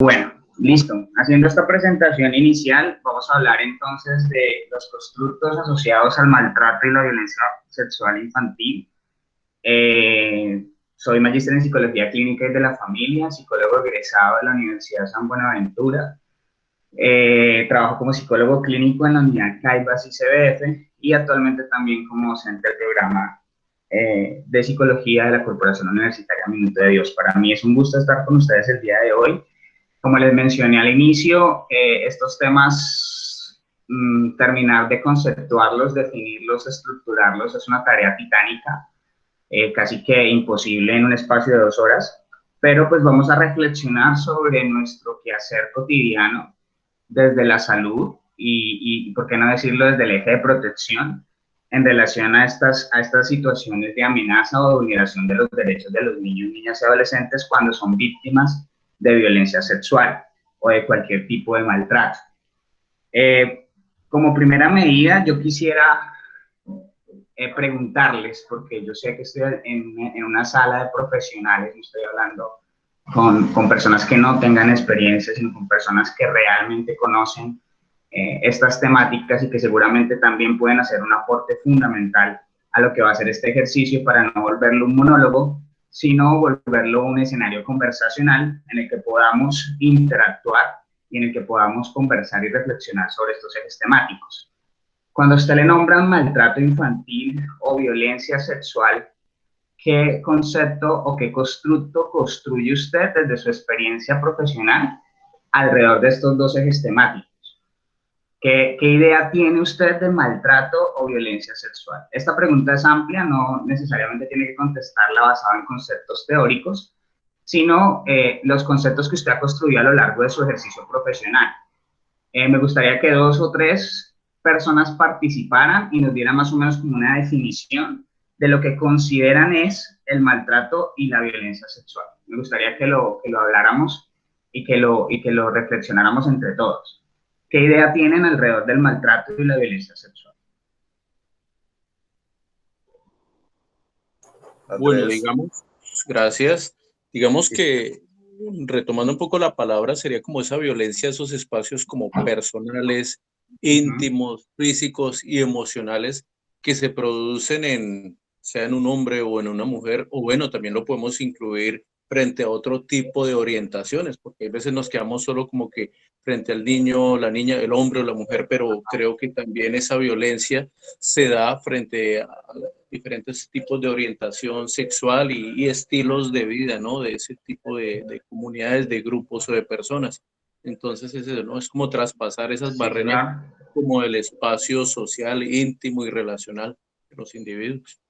Bueno, listo. Haciendo esta presentación inicial, vamos a hablar entonces de los constructos asociados al maltrato y la violencia sexual infantil. Soy magíster en Psicología Clínica y de la Familia, psicólogo egresado de la Universidad San Buenaventura. Trabajo como psicólogo clínico en la unidad CAIBAS y CBF y actualmente también como docente del programa de Psicología de la Corporación Universitaria Minuto de Dios. Para mí es un gusto estar con ustedes el día de hoy. Como les mencioné al inicio, estos temas, terminar de conceptuarlos, definirlos, estructurarlos, es una tarea titánica, casi que imposible en un espacio de 2 horas, pero pues vamos a reflexionar sobre nuestro quehacer cotidiano desde la salud y por qué no decirlo, desde el eje de protección en relación a estas situaciones de amenaza o de vulneración de los derechos de los niños, niñas y adolescentes cuando son víctimas de violencia sexual o de cualquier tipo de maltrato. Como primera medida, yo quisiera preguntarles, porque yo sé que estoy en una sala de profesionales, no estoy hablando con personas que no tengan experiencia, sino con personas que realmente conocen estas temáticas y que seguramente también pueden hacer un aporte fundamental a lo que va a ser este ejercicio para no volverlo un monólogo, sino volverlo un escenario conversacional en el que podamos interactuar y en el que podamos conversar y reflexionar sobre estos ejes temáticos. Cuando a usted le nombran maltrato infantil o violencia sexual, ¿qué concepto o qué constructo construye usted desde su experiencia profesional alrededor de estos dos ejes temáticos? ¿Qué idea tiene usted de maltrato o violencia sexual? Esta pregunta es amplia, no necesariamente tiene que contestarla basada en conceptos teóricos, sino los conceptos que usted ha construido a lo largo de su ejercicio profesional. Me gustaría que 2 o 3 personas participaran y nos dieran más o menos como una definición de lo que consideran es el maltrato y la violencia sexual. Me gustaría que lo habláramos y que lo reflexionáramos entre todos. ¿Qué idea tienen alrededor del maltrato y la violencia sexual? Bueno, digamos, gracias. Digamos que retomando un poco la palabra, sería como esa violencia, esos espacios como personales, íntimos, físicos y emocionales que se producen sea en un hombre o en una mujer, o bueno, también lo podemos incluir frente a otro tipo de orientaciones, porque a veces nos quedamos solo como que frente al niño, la niña, el hombre o la mujer, pero creo que también esa violencia se da frente a diferentes tipos de orientación sexual y estilos de vida, ¿no? De ese tipo de comunidades, de grupos o de personas. Entonces, ¿no? Es como traspasar esas Sí, barreras señor. como del espacio social, íntimo y relacional de los individuos.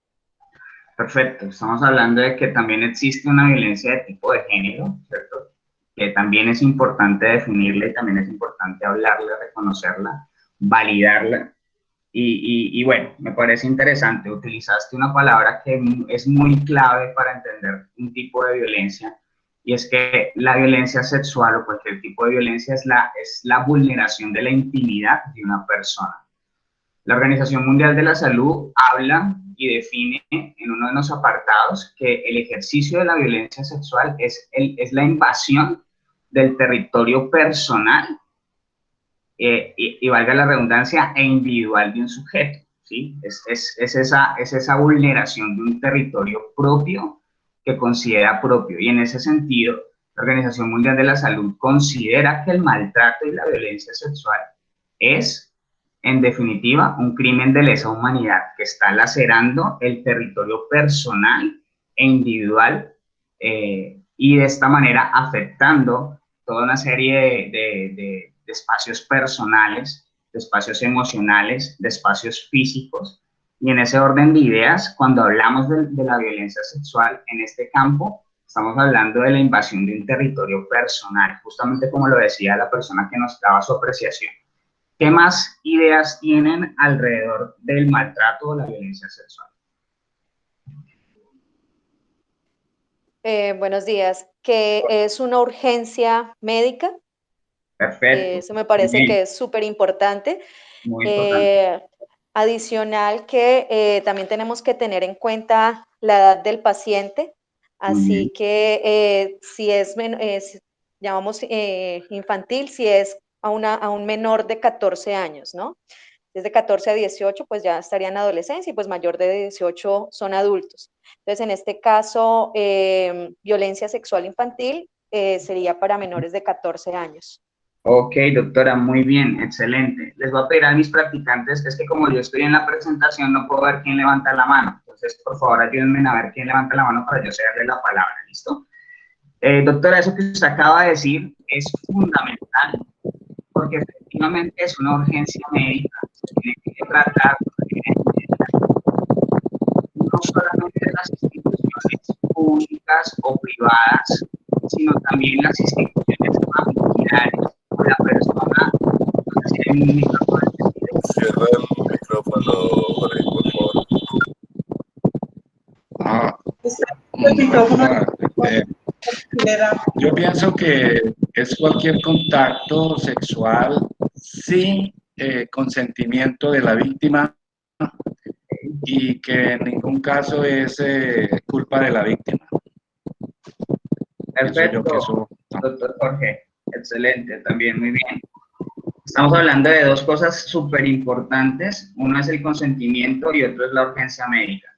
Perfecto. Estamos hablando de que también existe una violencia de tipo de género, ¿cierto? Que también es importante definirla y también es importante hablarla, reconocerla, validarla. Y bueno, me parece interesante. Utilizaste una palabra que es muy clave para entender un tipo de violencia, y es que la violencia sexual o cualquier tipo de violencia es la vulneración de la intimidad de una persona. La Organización Mundial de la Salud habla y define en uno de los apartados que el ejercicio de la violencia sexual es la invasión del territorio personal y valga la redundancia, e individual de un sujeto, ¿sí? Es esa vulneración de un territorio propio que considera propio. Y en ese sentido, la Organización Mundial de la Salud considera que el maltrato y la violencia sexual es, en definitiva, un crimen de lesa humanidad que está lacerando el territorio personal e individual y de esta manera afectando toda una serie de espacios personales, de espacios emocionales, de espacios físicos. Y en ese orden de ideas, cuando hablamos de la violencia sexual en este campo, estamos hablando de la invasión de un territorio personal, justamente como lo decía la persona que nos daba su apreciación. ¿Qué más ideas tienen alrededor del maltrato o la violencia sexual? Buenos días, que es una urgencia médica. Perfecto. Eso me parece que es súper importante. Muy importante. Adicional que también tenemos que tener en cuenta la edad del paciente, Muy bien. así que si llamamos infantil si es a un menor de 14 años, ¿no? Desde 14 a 18, pues ya estaría en adolescencia y pues mayor de 18 son adultos. Entonces, en este caso, violencia sexual infantil sería para menores de 14 años. Ok, doctora, muy bien, excelente. Les voy a pedir a mis practicantes, es que como yo estoy en la presentación, no puedo ver quién levanta la mano. Entonces, por favor, ayúdenme a ver quién levanta la mano para yo cederle la palabra, ¿listo? Doctora, eso que usted acaba de decir es fundamental, porque efectivamente es una urgencia médica. Se tiene que tratar no solamente de las instituciones públicas o privadas, sino también las instituciones familiares o la persona. No sé si hay un micrófono. Cierra el micrófono, Jorge, por favor. Yo pienso que es cualquier contacto sexual sin consentimiento de la víctima y que en ningún caso es culpa de la víctima. Perfecto, doctor Jorge. Excelente, también muy bien. Estamos hablando de dos cosas súper importantes. Uno es el consentimiento y otro es la urgencia médica.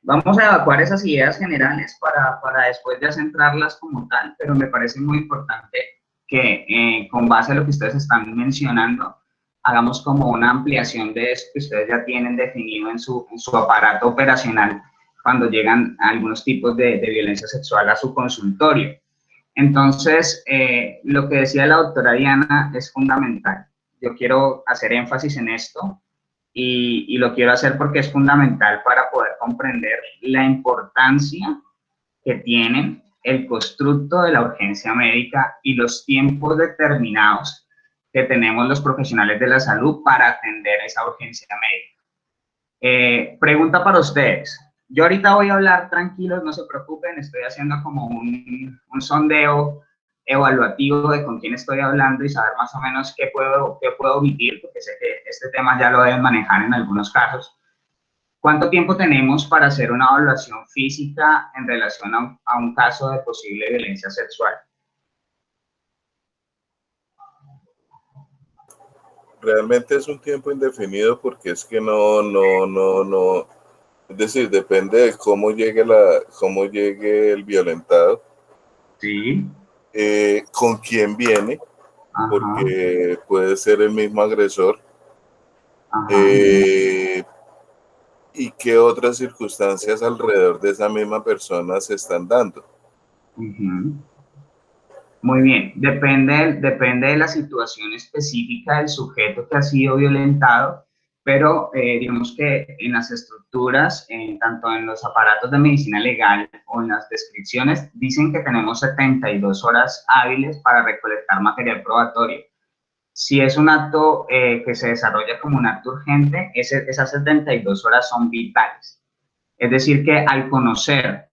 Vamos a evacuar esas ideas generales para después ya centrarlas como tal, pero me parece muy importante que con base a lo que ustedes están mencionando, hagamos como una ampliación de eso que ustedes ya tienen definido en su aparato operacional cuando llegan a algunos tipos de violencia sexual a su consultorio. Entonces, lo que decía la doctora Diana es fundamental. Yo quiero hacer énfasis en esto y lo quiero hacer porque es fundamental para poder comprender la importancia que tienen el constructo de la urgencia médica y los tiempos determinados que tenemos los profesionales de la salud para atender esa urgencia médica. Pregunta para ustedes. Yo ahorita voy a hablar tranquilos, no se preocupen, estoy haciendo como un sondeo evaluativo de con quién estoy hablando y saber más o menos qué puedo omitir, porque sé que este tema ya lo deben manejar en algunos casos. ¿Cuánto tiempo tenemos para hacer una evaluación física en relación a un caso de posible violencia sexual? Realmente es un tiempo indefinido porque es que no. Es decir, depende de cómo llegue el violentado. Sí. Con quién viene, Ajá. porque puede ser el mismo agresor. Ajá. Y qué otras circunstancias alrededor de esa misma persona se están dando. Muy bien, depende de la situación específica del sujeto que ha sido violentado, pero digamos que en las estructuras, tanto en los aparatos de medicina legal o en las descripciones, dicen que tenemos 72 horas hábiles para recolectar material probatorio. Si es un acto que se desarrolla como un acto urgente, esas 72 horas son vitales. Es decir, que al conocer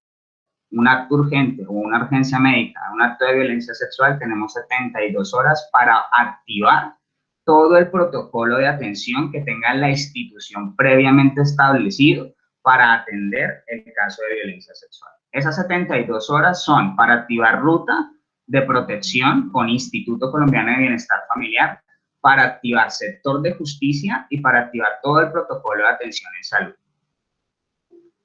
un acto urgente o una urgencia médica, un acto de violencia sexual, tenemos 72 horas para activar todo el protocolo de atención que tenga la institución previamente establecido para atender el caso de violencia sexual. Esas 72 horas son para activar ruta de protección con Instituto Colombiano de Bienestar Familiar, para activar sector de justicia y para activar todo el protocolo de atención en salud.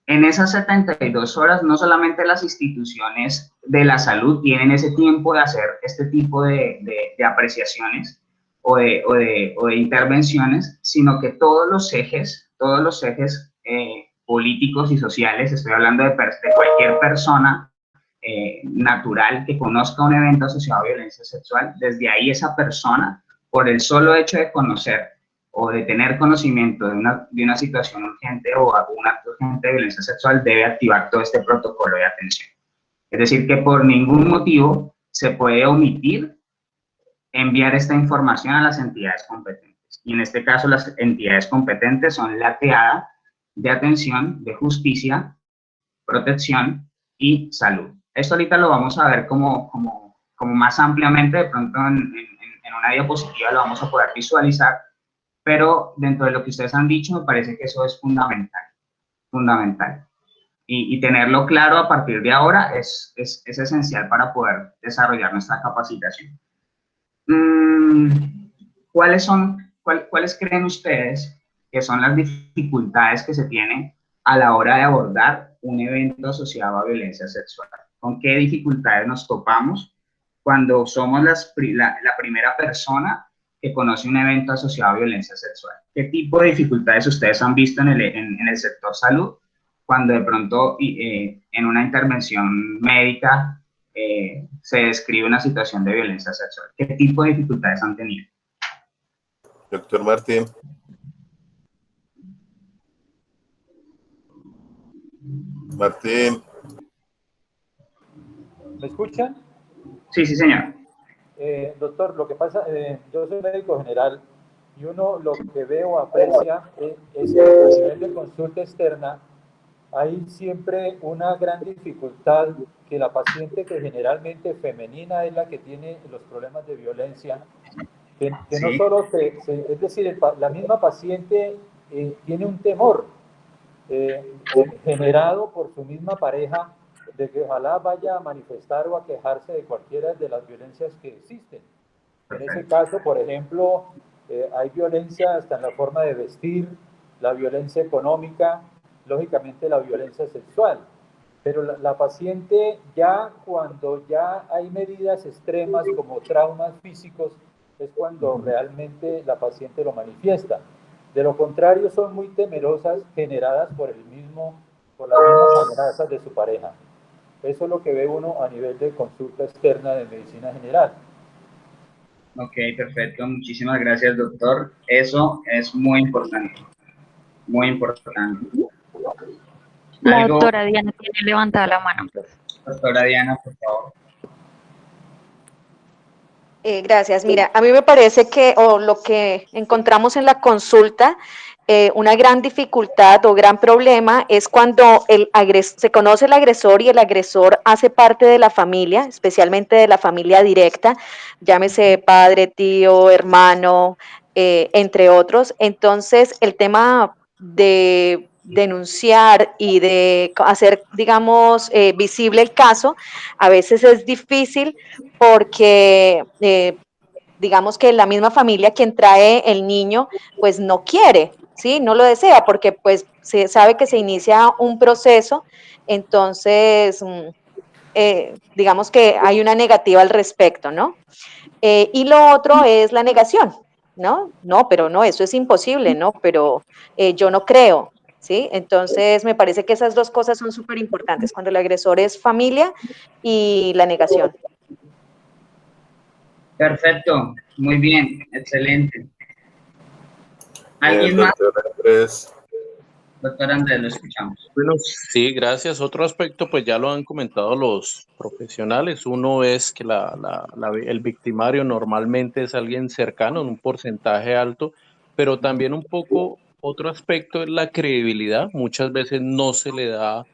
En esas 72 horas, no solamente las instituciones de la salud tienen ese tiempo de hacer este tipo de apreciaciones o de intervenciones, sino que todos los ejes políticos y sociales, estoy hablando de cualquier persona natural que conozca un evento asociado a violencia sexual, desde ahí esa persona, por el solo hecho de conocer o de tener conocimiento de una situación urgente o un acto urgente de violencia sexual, debe activar todo este protocolo de atención. Es decir, que por ningún motivo se puede omitir enviar esta información a las entidades competentes. Y en este caso, las entidades competentes son la TEADA de Atención, de Justicia, Protección y Salud. Esto ahorita lo vamos a ver como más ampliamente, de pronto en una diapositiva lo vamos a poder visualizar, pero dentro de lo que ustedes han dicho, me parece que eso es fundamental, fundamental. y tenerlo claro a partir de ahora es esencial para poder desarrollar nuestra capacitación. ¿Cuáles creen ustedes que son las dificultades que se tienen a la hora de abordar un evento asociado a violencia sexual? ¿Con qué dificultades nos topamos cuando somos la primera persona que conoce un evento asociado a violencia sexual? ¿Qué tipo de dificultades ustedes han visto en el sector salud cuando de pronto en una intervención médica se describe una situación de violencia sexual? ¿Qué tipo de dificultades han tenido? Doctor Martín. Martín. ¿Me escuchan? Sí, sí, señor. Doctor, lo que pasa, yo soy médico general y uno lo que veo o aprecia es que a nivel de consulta externa hay siempre una gran dificultad que la paciente, que generalmente femenina es la que tiene los problemas de violencia, que sí, no solo es decir, la misma paciente tiene un temor generado por su misma pareja de que ojalá vaya a manifestar o a quejarse de cualquiera de las violencias que existen. En ese caso, por ejemplo, hay violencia hasta en la forma de vestir, la violencia económica, lógicamente la violencia sexual. Pero la paciente ya cuando ya hay medidas extremas como traumas físicos, es cuando realmente la paciente lo manifiesta. De lo contrario, son muy temerosas, generadas por las mismas amenazas de su pareja. Eso es lo que ve uno a nivel de consulta externa de medicina general. Ok, perfecto. Muchísimas gracias, doctor. Eso es muy importante. Muy importante. La doctora Diana tiene levantada la mano. Doctora Diana, por favor. Gracias. Mira, a mí me parece que lo que encontramos en la consulta, una gran dificultad o gran problema es cuando se conoce el agresor y el agresor hace parte de la familia, especialmente de la familia directa, llámese padre, tío, hermano, entre otros. Entonces, el tema de denunciar y de hacer, digamos, visible el caso, a veces es difícil porque digamos que la misma familia quien trae el niño pues no quiere, ¿sí? No lo desea porque pues se sabe que se inicia un proceso, entonces digamos que hay una negativa al respecto, ¿no? Y lo otro es la negación, ¿no? No, pero no, eso es imposible, ¿no? Pero yo no creo, ¿sí? Entonces me parece que esas dos cosas son súper importantes, cuando el agresor es familia y la negación. Perfecto, muy bien, excelente. ¿Alguien más? Doctor Andrés, lo escuchamos. Bueno, sí, gracias. Otro aspecto, pues ya lo han comentado los profesionales. Uno es que el victimario normalmente es alguien cercano, en un porcentaje alto, pero también un poco otro aspecto es la credibilidad. Muchas veces no se le da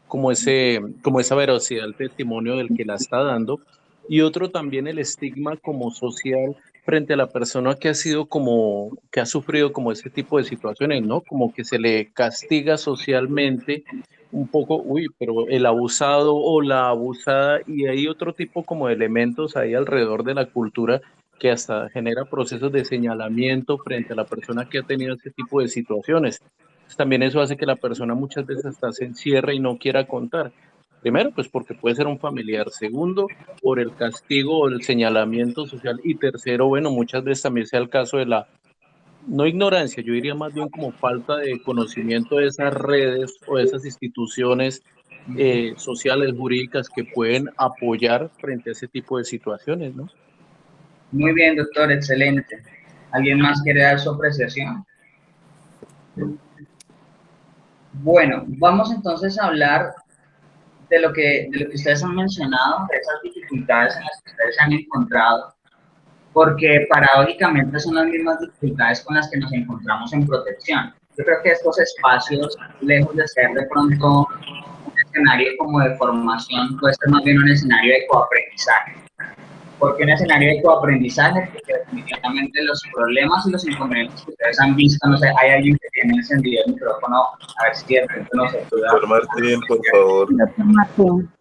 como esa veracidad al testimonio del que la está dando. Y otro también el estigma como social frente a la persona que ha sufrido como ese tipo de situaciones, ¿no? Como que se le castiga socialmente un poco, pero el abusado o la abusada, y hay otro tipo como de elementos ahí alrededor de la cultura que hasta genera procesos de señalamiento frente a la persona que ha tenido ese tipo de situaciones. También eso hace que la persona muchas veces hasta se encierre y no quiera contar. Primero, pues porque puede ser un familiar. Segundo, por el castigo o el señalamiento social. Y tercero, bueno, muchas veces también sea el caso de la, no ignorancia, yo diría más bien como falta de conocimiento de esas redes o de esas instituciones sociales, jurídicas que pueden apoyar frente a ese tipo de situaciones, ¿no? Muy bien, doctor, excelente. ¿Alguien más quiere dar su apreciación? Bueno, vamos entonces a hablar de lo que ustedes han mencionado, de esas dificultades en las que ustedes se han encontrado, porque paradójicamente son las mismas dificultades con las que nos encontramos en protección. Yo creo que estos espacios, lejos de ser de pronto un escenario como de formación, puede ser más bien un escenario de coaprendizaje. ¿Por qué un escenario de coaprendizaje? Porque definitivamente los problemas y los inconvenientes que ustedes han visto, no sé, hay alguien que tiene encendido el micrófono, a ver si de pronto nos ayuda. Doctor Martín, por favor. Doctor Martín.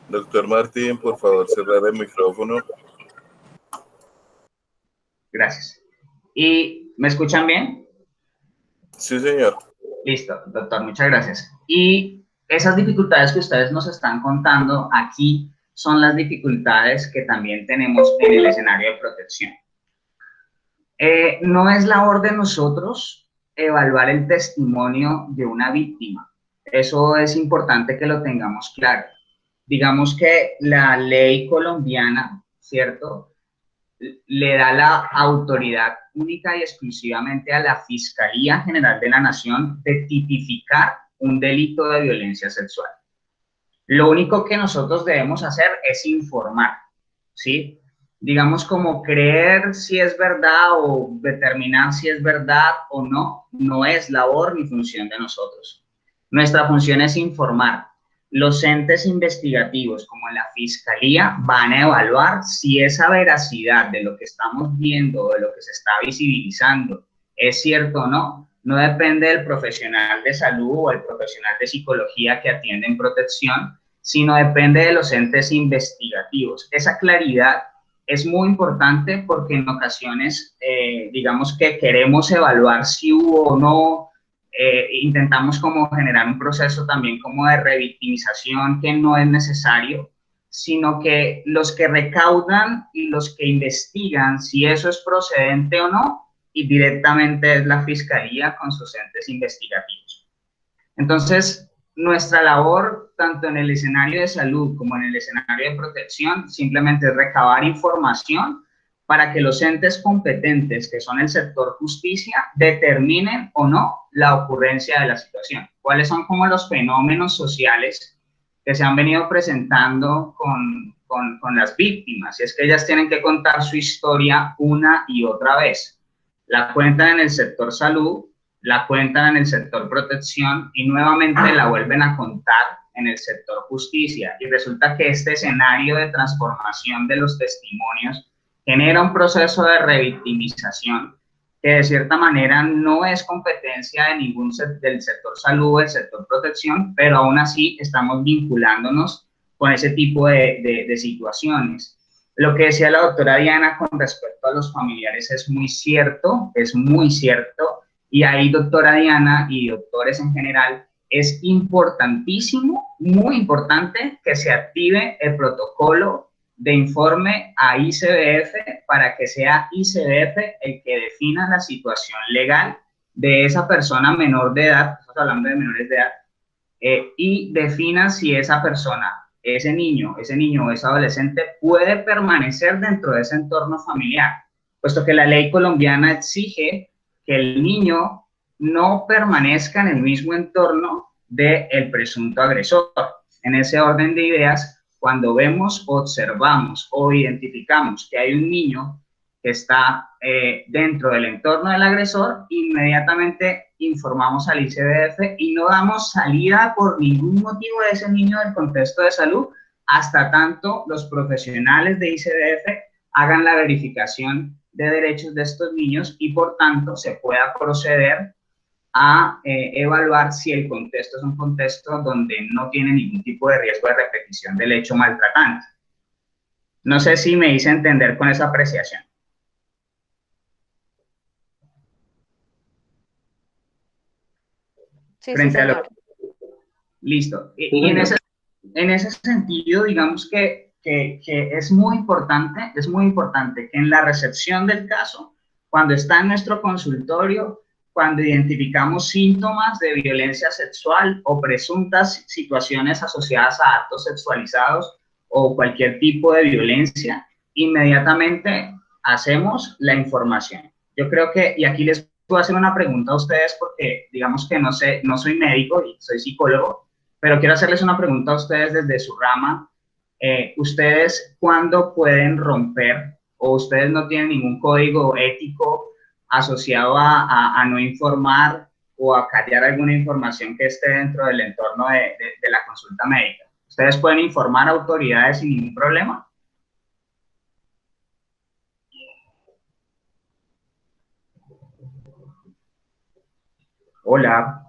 Doctor Martín, por favor, cerrar el micrófono. Gracias. ¿Y me escuchan bien? Sí, señor. Listo, doctor, muchas gracias. Y esas dificultades que ustedes nos están contando aquí son las dificultades que también tenemos en el escenario de protección. No es labor de nosotros evaluar el testimonio de una víctima. Eso es importante que lo tengamos claro. Digamos que la ley colombiana, ¿cierto?, le da la autoridad única y exclusivamente a la Fiscalía General de la Nación de tipificar un delito de violencia sexual. Lo único que nosotros debemos hacer es informar, ¿sí? Digamos, como creer si es verdad o determinar si es verdad o no, no es labor ni función de nosotros. Nuestra función es informar. Los entes investigativos, como la Fiscalía, van a evaluar si esa veracidad de lo que estamos viendo, de lo que se está visibilizando, es cierto o no. No depende del profesional de salud o el profesional de psicología que atiende en protección, sino depende de los entes investigativos. Esa claridad es muy importante porque en ocasiones, digamos que queremos evaluar si hubo o no, intentamos como generar un proceso también como de revictimización que no es necesario, sino que los que recaudan y los que investigan si eso es procedente o no, y directamente es la Fiscalía con sus entes investigativos. Entonces, nuestra labor, tanto en el escenario de salud como en el escenario de protección, simplemente es recabar información para que los entes competentes, que son el sector justicia, determinen o no la ocurrencia de la situación. ¿Cuáles son como los fenómenos sociales que se han venido presentando con las víctimas? Y es que ellas tienen que contar su historia una y otra vez. La cuentan en el sector salud, la cuentan en el sector protección y nuevamente la vuelven a contar en el sector justicia. Y resulta que este escenario de transformación de los testimonios genera un proceso de revictimización que de cierta manera no es competencia de ningún del sector salud o del sector protección, pero aún así estamos vinculándonos con ese tipo de situaciones. Lo que decía la doctora Diana con respecto a los familiares es muy cierto, y ahí, doctora Diana y doctores en general, es importantísimo, muy importante que se active el protocolo de informe a ICBF para que sea ICBF el que defina la situación legal de esa persona menor de edad, estamos hablando de menores de edad, y defina si esa persona, ese niño o ese adolescente puede permanecer dentro de ese entorno familiar, puesto que la ley colombiana exige que el niño no permanezca en el mismo entorno del presunto agresor. En ese orden de ideas, cuando vemos, observamos o identificamos que hay un niño que está dentro del entorno del agresor, inmediatamente informamos al ICBF y no damos salida por ningún motivo de ese niño del contexto de salud hasta tanto los profesionales de ICBF hagan la verificación de derechos de estos niños y por tanto se pueda proceder a evaluar si el contexto es un contexto donde no tiene ningún tipo de riesgo de repetición del hecho maltratante. No sé si me hice entender con esa apreciación. Sí, sí, señor. Listo. Y en ese sentido, digamos que es muy importante que en la recepción del caso, cuando está en nuestro consultorio, cuando identificamos síntomas de violencia sexual o presuntas situaciones asociadas a actos sexualizados o cualquier tipo de violencia, inmediatamente hacemos la información. Yo creo que, y aquí les puedo hacer una pregunta a ustedes porque digamos que no sé, no soy médico y soy psicólogo, pero quiero hacerles una pregunta a ustedes desde su rama. ¿Ustedes cuándo pueden romper o ustedes no tienen ningún código ético asociado a no informar o a callar alguna información que esté dentro del entorno de la consulta médica? ¿Ustedes pueden informar a autoridades sin ningún problema? Hola.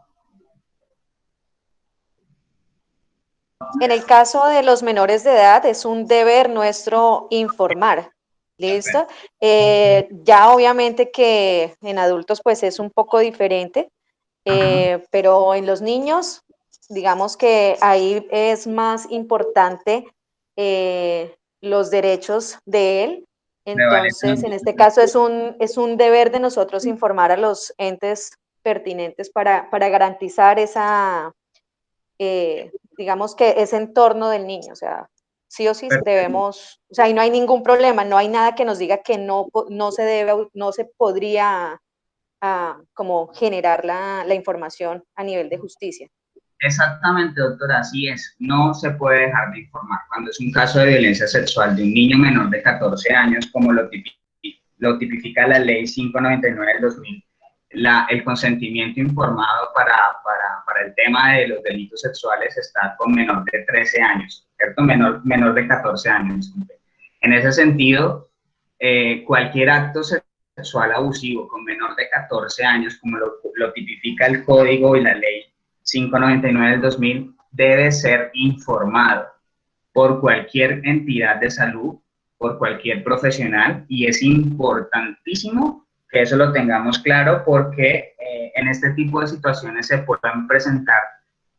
En el caso de los menores de edad, es un deber nuestro informar. ¿Listo? Ya obviamente que en adultos pues es un poco diferente, pero en los niños, digamos que ahí es más importante los derechos de él. Entonces, en este caso es un deber de nosotros informar a los entes pertinentes para garantizar esa, digamos que ese entorno del niño, o sea, sí o sí debemos, o sea, y no hay ningún problema, no hay nada que nos diga que no se debe, no se podría como generar la información a nivel de justicia. Exactamente, doctora, así es. No se puede dejar de informar. Cuando es un caso de violencia sexual de un niño menor de 14 años, como lo tipifica la ley 599 del 2000, el consentimiento informado para el tema de los delitos sexuales está con menor de 13 años, ¿cierto? Menor de 14 años, disculpe. En ese sentido, cualquier acto sexual abusivo con menor de 14 años, como lo tipifica el código y la ley 599 del 2000, debe ser informado por cualquier entidad de salud, por cualquier profesional, y es importantísimo que eso lo tengamos claro porque en este tipo de situaciones se pueden presentar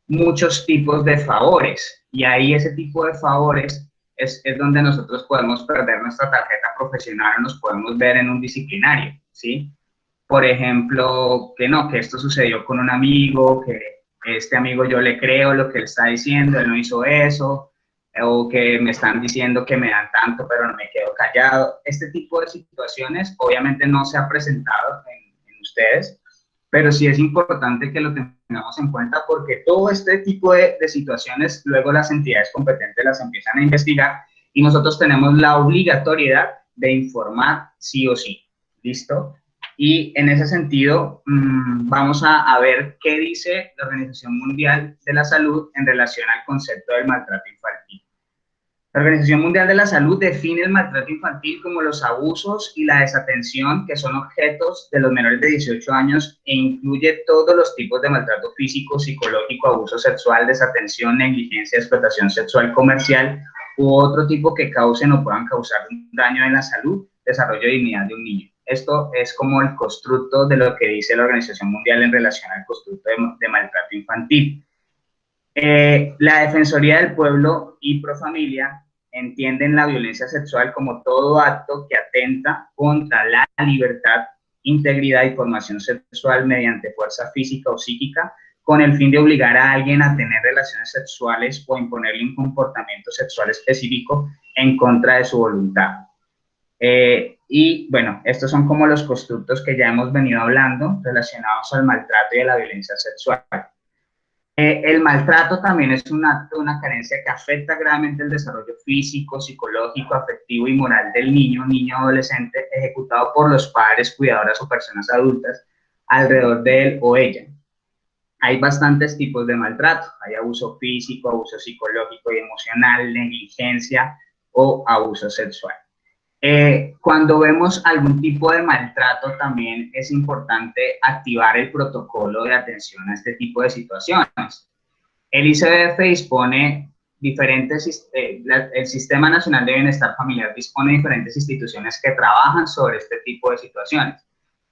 muchos tipos de favores, y ahí ese tipo de favores es donde nosotros podemos perder nuestra tarjeta profesional o nos podemos ver en un disciplinario, ¿sí? Por ejemplo, que esto sucedió con un amigo, que este amigo yo le creo lo que él está diciendo, él no hizo eso, o que me están diciendo que me dan tanto, pero no me quedo callado. Este tipo de situaciones obviamente no se ha presentado en ustedes, pero sí es importante que lo tengamos en cuenta porque todo este tipo de situaciones luego las entidades competentes las empiezan a investigar y nosotros tenemos la obligatoriedad de informar sí o sí. ¿Listo? Y en ese sentido, vamos a ver qué dice la Organización Mundial de la Salud en relación al concepto del maltrato infantil. La Organización Mundial de la Salud define el maltrato infantil como los abusos y la desatención que son objetos de los menores de 18 años e incluye todos los tipos de maltrato físico, psicológico, abuso sexual, desatención, negligencia, explotación sexual comercial u otro tipo que causen o puedan causar un daño en la salud, desarrollo y dignidad de un niño. Esto es como el constructo de lo que dice la Organización Mundial en relación al constructo de maltrato infantil. La Defensoría del Pueblo y Profamilia entienden la violencia sexual como todo acto que atenta contra la libertad, integridad y formación sexual mediante fuerza física o psíquica con el fin de obligar a alguien a tener relaciones sexuales o imponerle un comportamiento sexual específico en contra de su voluntad. Y bueno, estos son como los constructos que ya hemos venido hablando relacionados al maltrato y a la violencia sexual. El maltrato también es un acto, una carencia que afecta gravemente el desarrollo físico, psicológico, afectivo y moral del niño o adolescente ejecutado por los padres, cuidadoras o personas adultas alrededor de él o ella. Hay bastantes tipos de maltrato. Hay abuso físico, abuso psicológico y emocional, negligencia o abuso sexual. Cuando vemos algún tipo de maltrato, también es importante activar el protocolo de atención a este tipo de situaciones. El ICBF dispone el Sistema Nacional de Bienestar Familiar dispone de diferentes instituciones que trabajan sobre este tipo de situaciones.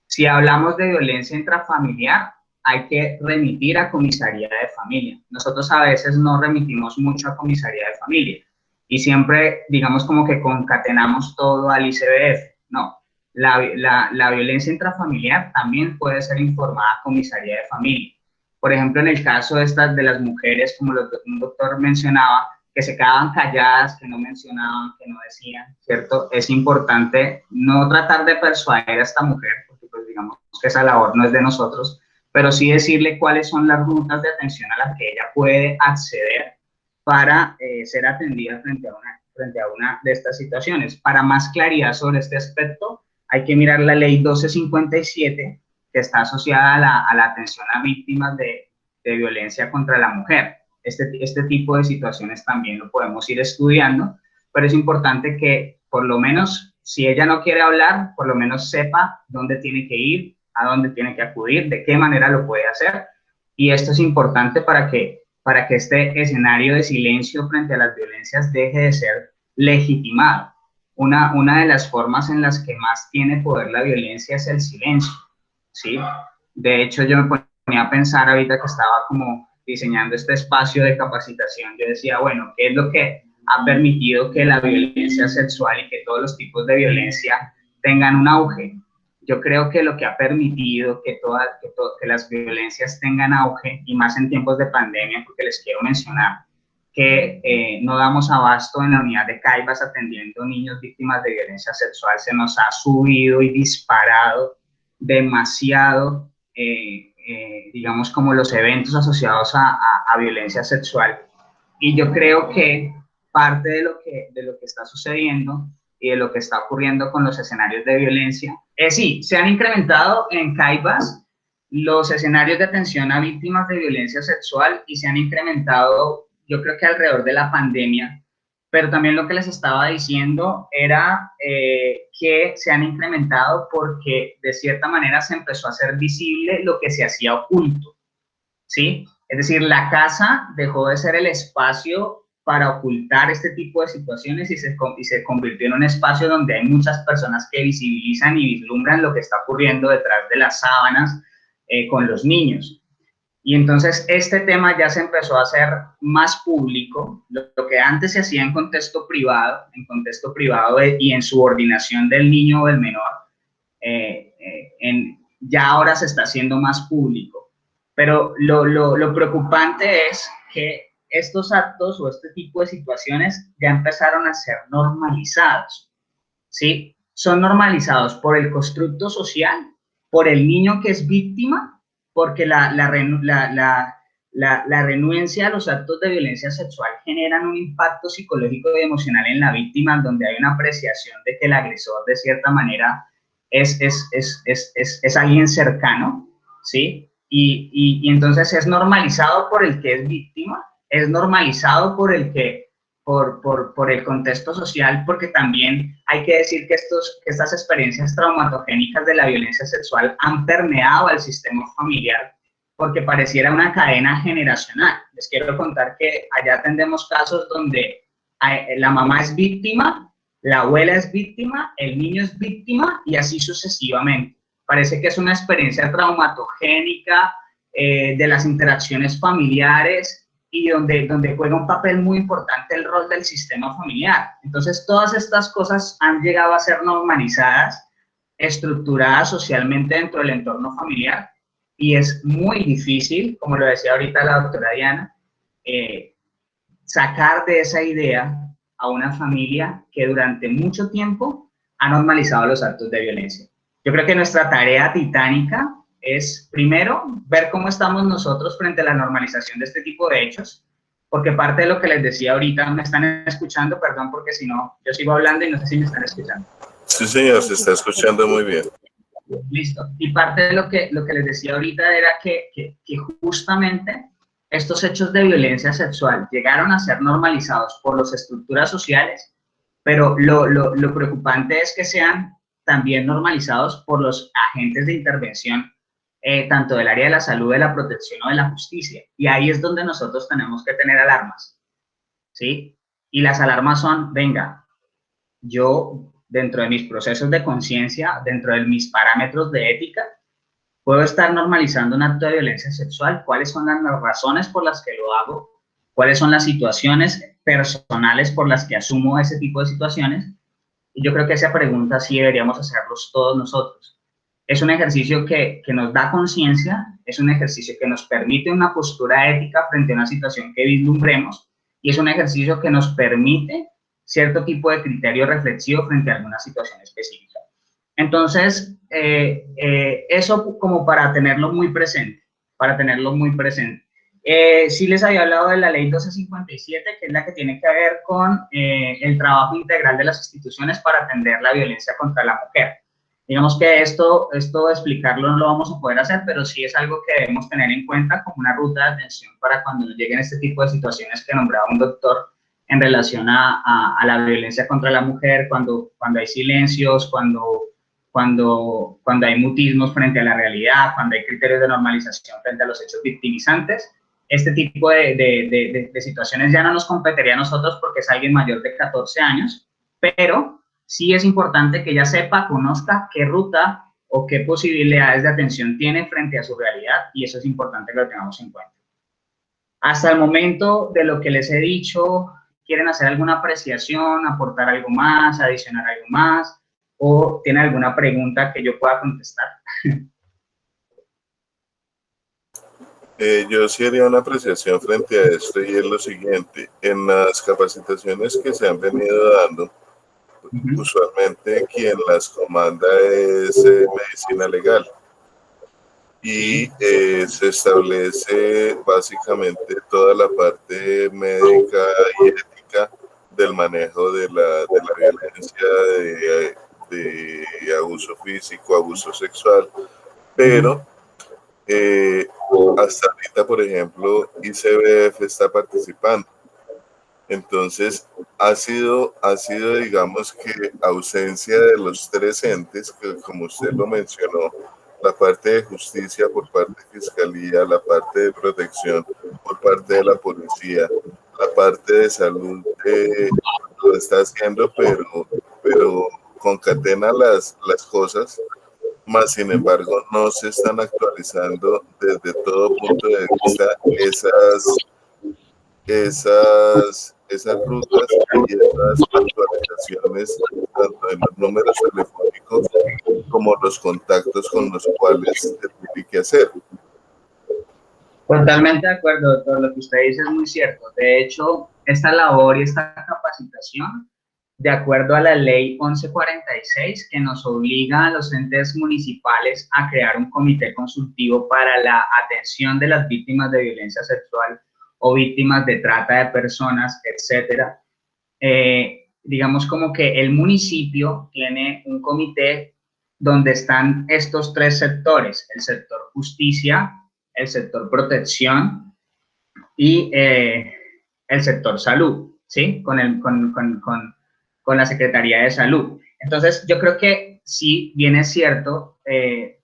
Si hablamos de violencia intrafamiliar, hay que remitir a comisaría de familia. Nosotros a veces no remitimos mucho a comisaría de familia y siempre, digamos, como que concatenamos todo al ICBF. No, la violencia intrafamiliar también puede ser informada a comisaría de familia. Por ejemplo, en el caso de las mujeres, como un doctor mencionaba, que se quedaban calladas, que no mencionaban, que no decían, ¿cierto? Es importante no tratar de persuadir a esta mujer, porque pues digamos que esa labor no es de nosotros, pero sí decirle cuáles son las rutas de atención a las que ella puede acceder para ser atendida frente a una de estas situaciones. Para más claridad sobre este aspecto, hay que mirar la ley 1257, que está asociada a la atención a víctimas de violencia contra la mujer. Este tipo de situaciones también lo podemos ir estudiando, pero es importante que por lo menos, si ella no quiere hablar, por lo menos sepa dónde tiene que ir, a dónde tiene que acudir, de qué manera lo puede hacer. Y esto es importante para que este escenario de silencio frente a las violencias deje de ser legitimado. Una de las formas en las que más tiene poder la violencia es el silencio, ¿sí? De hecho, yo me ponía a pensar ahorita que estaba como diseñando este espacio de capacitación, yo decía, bueno, ¿qué es lo que ha permitido que la violencia sexual y que todos los tipos de violencia tengan un auge? Yo creo que lo que ha permitido que las violencias tengan auge, y más en tiempos de pandemia, porque les quiero mencionar que no damos abasto en la unidad de Caibas atendiendo niños víctimas de violencia sexual, se nos ha subido y disparado demasiado, digamos, como los eventos asociados a violencia sexual. Y yo creo que parte de lo que está sucediendo y de lo que está ocurriendo con los escenarios de violencia sí, se han incrementado en Caibas los escenarios de atención a víctimas de violencia sexual y se han incrementado, yo creo que alrededor de la pandemia, pero también lo que les estaba diciendo era que se han incrementado porque de cierta manera se empezó a hacer visible lo que se hacía oculto, ¿sí? Es decir, la casa dejó de ser el espacio para ocultar este tipo de situaciones y se convirtió en un espacio donde hay muchas personas que visibilizan y vislumbran lo que está ocurriendo detrás de las sábanas con los niños. Y entonces este tema ya se empezó a hacer más público, lo que antes se hacía en contexto privado y en subordinación del niño o del menor, ya ahora se está haciendo más público. Pero lo preocupante es que estos actos o este tipo de situaciones ya empezaron a ser normalizados, ¿sí? Son normalizados por el constructo social, por el niño que es víctima, porque la renuencia a los actos de violencia sexual generan un impacto psicológico y emocional en la víctima, donde hay una apreciación de que el agresor de cierta manera es alguien cercano, ¿sí? Y entonces es normalizado por el que es víctima, es normalizado por el contexto social, porque también hay que decir que estas experiencias traumatogénicas de la violencia sexual han permeado al sistema familiar, porque pareciera una cadena generacional. Les quiero contar que allá atendemos casos donde la mamá es víctima, la abuela es víctima, el niño es víctima y así sucesivamente. Parece que es una experiencia traumatogénica de las interacciones familiares y donde juega un papel muy importante el rol del sistema familiar. Entonces, todas estas cosas han llegado a ser normalizadas, estructuradas socialmente dentro del entorno familiar, y es muy difícil, como lo decía ahorita la doctora Diana, sacar de esa idea a una familia que durante mucho tiempo ha normalizado los actos de violencia. Yo creo que nuestra tarea titánica es, primero, ver cómo estamos nosotros frente a la normalización de este tipo de hechos, porque parte de lo que les decía ahorita, me están escuchando, perdón, porque si no, yo sigo hablando y no sé si me están escuchando. Sí, señor, se está escuchando muy bien. Listo. Y parte de lo que les decía ahorita era que justamente estos hechos de violencia sexual llegaron a ser normalizados por las estructuras sociales, pero lo preocupante es que sean también normalizados por los agentes de intervención, tanto del área de la salud, de la protección o de la justicia. Y ahí es donde nosotros tenemos que tener alarmas, ¿sí? Y las alarmas son, venga, yo dentro de mis procesos de conciencia, dentro de mis parámetros de ética, puedo estar normalizando un acto de violencia sexual. ¿Cuáles son las razones por las que lo hago? ¿Cuáles son las situaciones personales por las que asumo ese tipo de situaciones? Y yo creo que esa pregunta sí deberíamos hacerlos todos nosotros. Es un ejercicio que nos da conciencia, es un ejercicio que nos permite una postura ética frente a una situación que vislumbremos, y es un ejercicio que nos permite cierto tipo de criterio reflexivo frente a alguna situación específica. Entonces, eso como para tenerlo muy presente, Sí les había hablado de la ley 1257, que es la que tiene que ver con el trabajo integral de las instituciones para atender la violencia contra la mujer. Digamos que esto explicarlo no lo vamos a poder hacer, pero sí es algo que debemos tener en cuenta como una ruta de atención para cuando nos lleguen este tipo de situaciones que nombraba un doctor en relación a la violencia contra la mujer, cuando hay silencios, cuando cuando hay mutismos frente a la realidad, cuando hay criterios de normalización frente a los hechos victimizantes. Este tipo de situaciones ya no nos competiría a nosotros porque es alguien mayor de 14 años, pero sí es importante que ella sepa, conozca qué ruta o qué posibilidades de atención tiene frente a su realidad, y eso es importante que lo tengamos en cuenta. Hasta el momento de lo que les he dicho, ¿quieren hacer alguna apreciación, aportar algo más, adicionar algo más, o tienen alguna pregunta que yo pueda contestar? Yo sí haría una apreciación frente a esto, y es lo siguiente: en las capacitaciones que se han venido dando, usualmente quien las comanda es medicina legal, y se establece básicamente toda la parte médica y ética del manejo de la violencia, de abuso físico, abuso sexual, pero hasta ahorita, por ejemplo, ICBF está participando. Entonces, ha sido, digamos que, ausencia de los tres entes, que como usted lo mencionó, la parte de justicia por parte de Fiscalía, la parte de protección por parte de la policía, la parte de salud lo está haciendo, pero concatena las cosas, más sin embargo no se están actualizando desde todo punto de vista esas rutas y esas actualizaciones, tanto en los números telefónicos como los contactos con los cuales se tiene que hacer. Totalmente de acuerdo, doctor. Lo que usted dice es muy cierto. De hecho, esta labor y esta capacitación, de acuerdo a la ley 1146, que nos obliga a los entes municipales a crear un comité consultivo para la atención de las víctimas de violencia sexual o víctimas de trata de personas, etcétera. Digamos como que el municipio tiene un comité donde están estos tres sectores: el sector justicia, el sector protección y el sector salud, ¿sí? Con la Secretaría de Salud. Entonces, yo creo que sí, bien es cierto,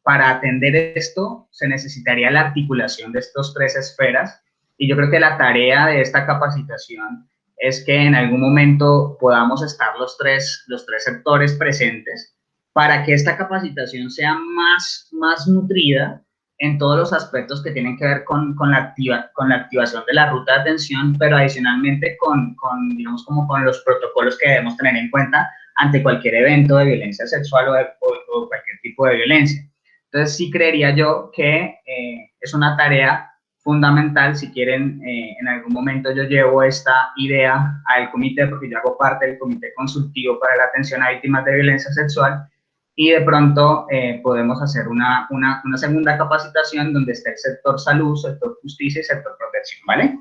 para atender esto se necesitaría la articulación de estos tres esferas, y yo creo que la tarea de esta capacitación es que en algún momento podamos estar los tres sectores presentes para que esta capacitación sea más nutrida en todos los aspectos que tienen que ver con la activación de la ruta de atención, pero adicionalmente digamos, como con los protocolos que debemos tener en cuenta ante cualquier evento de violencia sexual o cualquier tipo de violencia. Entonces, sí creería yo que es una tarea fundamental. Si quieren, en algún momento yo llevo esta idea al comité, porque yo hago parte del comité consultivo para la atención a víctimas de violencia sexual, y de pronto podemos hacer una segunda capacitación donde esté el sector salud, sector justicia y sector protección, ¿vale?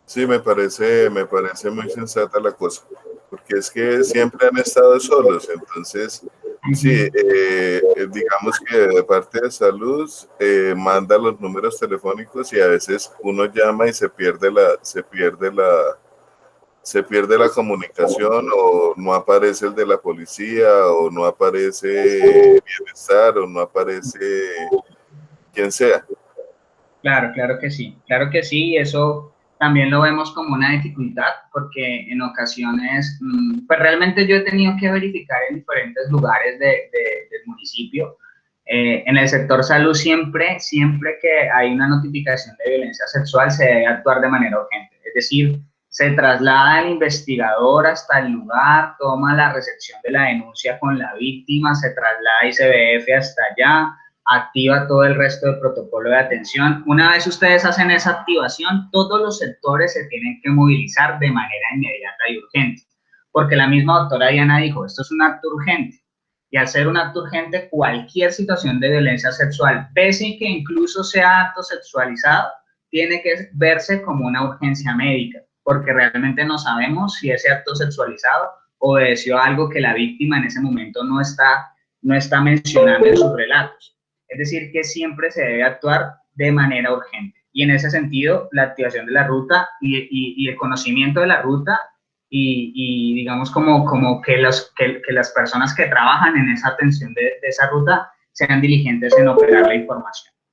Sí, me parece muy sensata la cosa, porque es que siempre han estado solos. Entonces, sí, digamos que de parte de salud manda los números telefónicos, y a veces uno llama y se pierde la comunicación, o no aparece el de la policía, o no aparece bienestar, o no aparece quien sea. Claro, claro que sí, y eso también lo vemos como una dificultad, porque en ocasiones, pues realmente yo he tenido que verificar en diferentes lugares del municipio. En el sector salud siempre que hay una notificación de violencia sexual se debe actuar de manera urgente, es decir, se traslada el investigador hasta el lugar, toma la recepción de la denuncia con la víctima, se traslada ICBF hasta allá, activa todo el resto del protocolo de atención. Una vez ustedes hacen esa activación, todos los sectores se tienen que movilizar de manera inmediata y urgente, porque la misma doctora Diana dijo, esto es un acto urgente, y al ser un acto urgente, cualquier situación de violencia sexual, pese a que incluso sea acto sexualizado, tiene que verse como una urgencia médica, porque realmente no sabemos si ese acto sexualizado obedeció a algo que la víctima en ese momento no está mencionando en sus relatos. Es decir, que siempre se debe actuar de manera urgente. Y en ese sentido, la activación de la ruta y el conocimiento de la ruta y digamos como que las personas que trabajan en esa atención de esa ruta sean diligentes en operar la información.